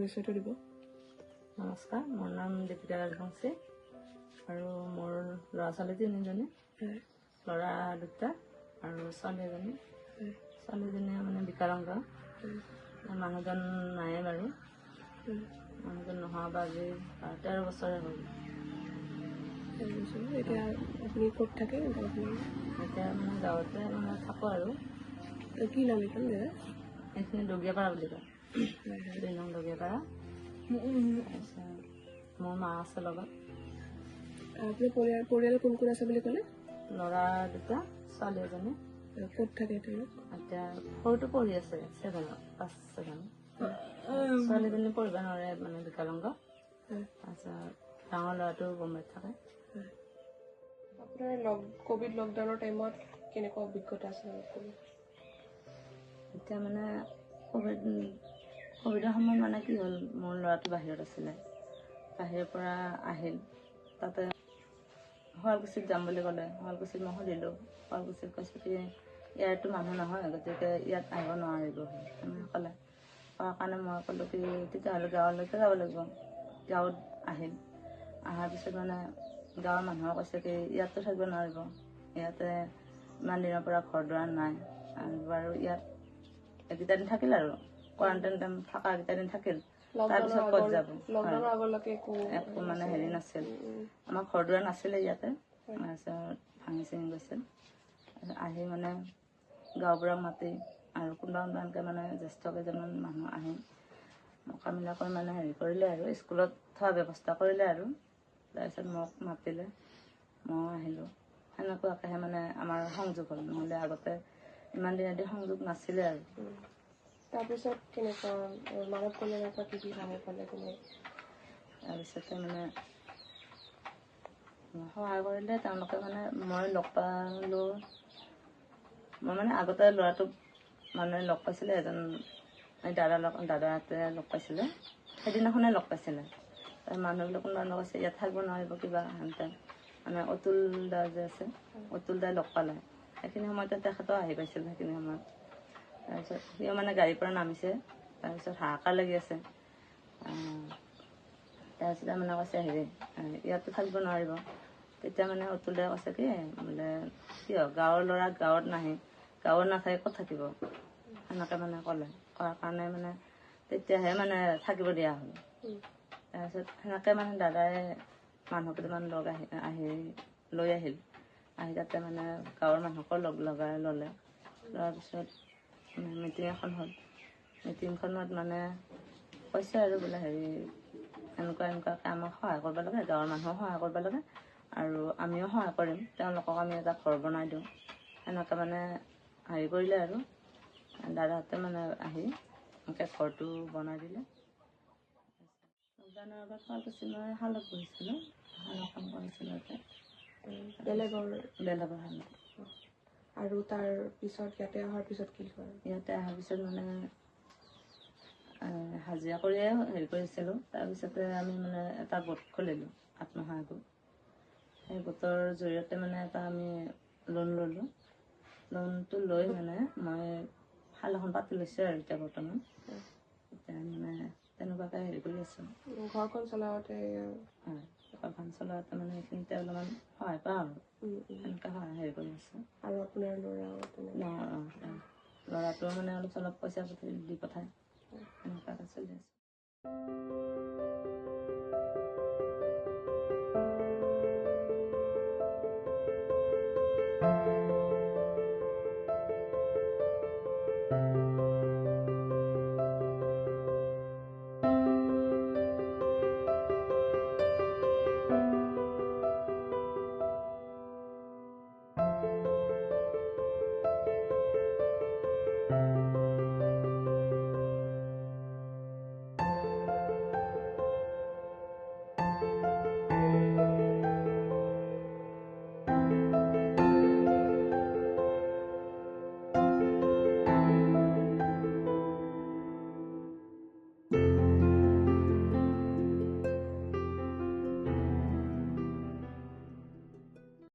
পৰিচয়টো দিব। নমস্কাৰ, মোৰ নাম দীপিকা ৰাজবংশী আৰু মোৰ ল'ৰা ছোৱালী 3জনী, ল'ৰা 2টা আৰু ছোৱালী এজনী। ছোৱালীজনীয়ে মানে বিকলাংগ, মানুহজন নায়ে বাৰু। মানুহজন নোহোৱা বা আজি 13 বছৰে হ'ল। এতিয়া আপুনি ক'ত থাকে? এতিয়া মানে গাঁৱতে মানে থাকোঁ আৰু। কি নাম এইখন জেগা? এইখিনি দগীয়াপাৰা বুলি কয়, 2 নং দগীয়াপাৰা। মোৰ মা আছে লগত। আপোনাৰ পৰিয়াল কোন কোন আছে বুলি ক'লে? ল'ৰা 2টা, ছোৱালী এজনী। ক'ত থাকে তেওঁলোক? এতিয়া সৰুটো পঢ়ি আছে 7ত, 5-7। ছোৱালীজনী পঢ়িব নোৱাৰে, মানে বিকলাংগ। তাৰপিছত ডাঙৰ ল'ৰাটো বম্বেত থাকে। আপোনাৰ ক'ভিড লকডাউনৰ টাইমত কেনেকুৱা অভিজ্ঞতা আছে? এতিয়া মানে ক'ভিডৰ সময়ত মানে কি হ'ল, মোৰ ল'ৰাটো বাহিৰত আছিলে, বাহিৰৰ পৰা আহিল। তাতে শুৱালকুছিত যাম বুলি ক'লে। শুৱালকুছিত মই সুধিলোঁ, শুৱালকুছিত কৈছে কি ইয়াৰতো মানুহ নহয়, গতিকে ইয়াত আহিব নোৱাৰিব এনেকৈ ক'লে। কোৱাৰ কাৰণে মই ক'লোঁ কি তেতিয়াহ'লে গাঁৱলৈকে যাব লাগিব। গাঁৱত আহিল। অহাৰ পিছত মানে গাঁৱৰ মানুহে কৈছে কি ইয়াততো থাকিব নোৱাৰিব, ইয়াতে ইমান দিনৰ পৰা ঘৰ দুৱাৰ নাই, আৰু বাৰু ইয়াত এইকেইটা দিন থাকিল আৰু কোৱাৰেণ্টাইন থকা কেইটা দিন থাকিল। তাৰপিছত ক'ত যাব? একো মানে হেৰি নাছিল, আমাৰ ঘৰ দুৱাৰ নাছিলে ইয়াতে। তাৰপিছত ভাঙি চিঙি গৈছিল। আহি মানে গাঁওবুঢ়াক মাতি আৰু কোনোবা এনেকৈ মানে জ্যেষ্ঠ কেইজনমান মানুহ আহি মোকামিলা কৰি মানে হেৰি কৰিলে আৰু স্কুলত থোৱাৰ ব্যৱস্থা কৰিলে আৰু। তাৰপিছত মোক মাতিলে, মই আহিলোঁ। সেনেকুৱাকৈহে মানে আমাৰ সংযোগ হ'ল, নহ'লে আগতে ইমান দিনেদি সংযোগ নাছিলে আৰু। তাৰপিছত কেনেকুৱা মানৱ কল্যাণৰ পৰা কি সহায় পালে? তাৰপিছতে মানে সহায় কৰিলে তেওঁলোকে, মানে মই লগ পালোঁ। মই মানে আগতে ল'ৰাটোক মানে লগ পাইছিলে, এজন দাদাহঁতে লগ পাইছিলে, সেইদিনাখনে লগ পাইছিলে। মানুহবিলাক কোনোবা কৈছে ইয়াত থাকিব নোৱাৰিব কিবা হেন, মানে অতুল দা যে আছে, অতুল দাই লগ পালে। সেইখিনি সময়তে তেখেতো আহি পাইছিল সেইখিনি সময়ত। তাৰপিছত সিও মানে গাড়ীৰ পৰা নামিছে, তাৰপিছত হাহাকাৰ লাগি আছে। তাৰপিছতে মানে কৈছে হেৰি ইয়াততো থাকিব নোৱাৰিব। তেতিয়া মানে অতুল দাই কৈছে কি বোলে কিয় গাঁৱৰ ল'ৰা গাঁৱত নাহি, গাঁৱত নাথাকি ক'ত থাকিব, সেনেকৈ মানে ক'লে। কোৱাৰ কাৰণে মানে তেতিয়াহে মানে থাকিব দিয়া হ'ল। তাৰপিছত সেনেকৈ মানে দাদাই মানুহ কেইটামান লৈ আহিল। আহি তাতে মানে গাঁৱৰ মানুহকো লগাই ল'লে। লোৱাৰ পিছত মিটিং এখন হ'ল। মিটিংখনত মানে কৈছে আৰু বোলে হেৰি এনেকুৱাকৈ আমাক সহায় কৰিব লাগে, গাঁৱৰ মানুহক সহায় কৰিব লাগে, আৰু আমিও সহায় কৰিম, তেওঁলোকক আমি এটা ঘৰ বনাই দিওঁ। সেনেকৈ মানে হেৰি কৰিলে আৰু দাদাহঁতে মানে আহি এনেকৈ ঘৰটো বনাই দিলে। লকডাউনৰ আগত শুৱালকুছি মই শালত বহিছিলোঁ, শালৰ কাম কৰিছিলোঁ ইয়াতে, বেলেগৰ শালত। আৰু তাৰ পিছত ইয়াতে অহাৰ পিছত কি কৰে? ইয়াতে অহাৰ পিছত মানে হাজিৰা কৰিয়ে হেৰি কৰিছিলোঁ। তাৰপিছতে আমি মানে এটা গোট খুলিলোঁ, আত্মসহায়ক গোট। সেই গোটৰ জৰিয়তে মানে এটা আমি লোন ল'লোঁ। লোনটো লৈ মানে মই শাল এখন পাতি লৈছোঁ আৰু এতিয়া বৰ্তমান। এতিয়া মানে তেনেকুৱাকৈ হেৰি কৰি আছোঁ। ঘৰখন চলাওঁতে হয়, ঘৰখন চলাওঁতে মানে এইখিনিতে অলপমান সহায় পাওঁ আৰু এনেকৈ হেৰি কৰি আছোঁ। আৰু আপোনাৰ ল'ৰাটোৱে মানে অলপ চলপ পইচা পাতি দি পঠায়, এনেকুৱাকৈ চলি আছোঁ।